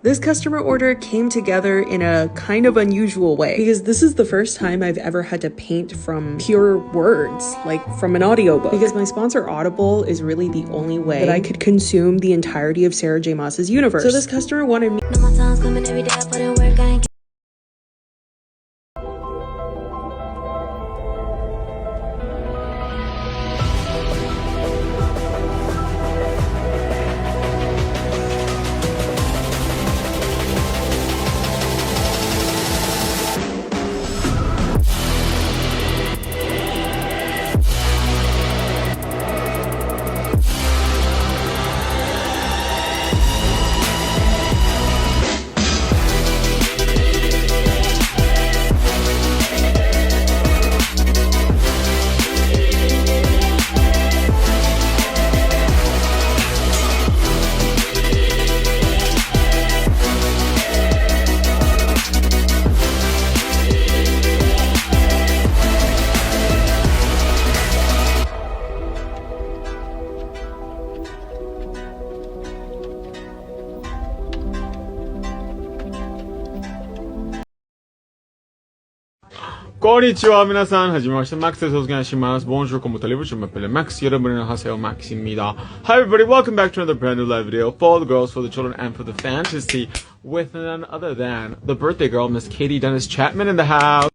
This customer order came together in a kind of unusual way because this is the first time I've ever had to paint from pure words, like from an audiobook. Because my sponsor Audible is really the only way that I could consume the entirety of Sarah J. Maas's universe. So this customer wanted me. No, my time's coming every day. I put in work. I ain't konnichiwa minasan, hajimemashita. Maxです。お願いします。Bonjour, comment allez-vous? Je m'appelle Max. 여러분 안녕하세요, Max입니다. Hi everybody, welcome back to another brand new live video for the girls, for the children, and for the fantasy with none other than the birthday girl, Miss Katie Dennis Chapman in the house.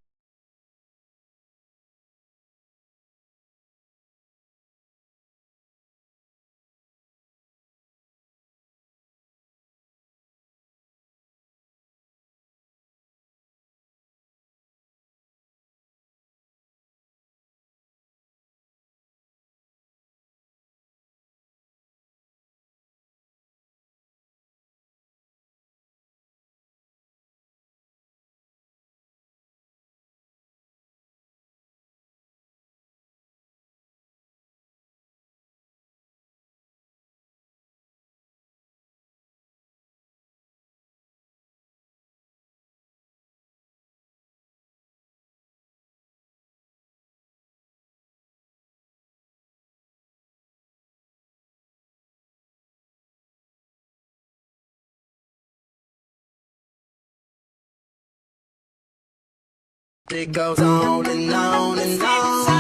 It goes on and on and on.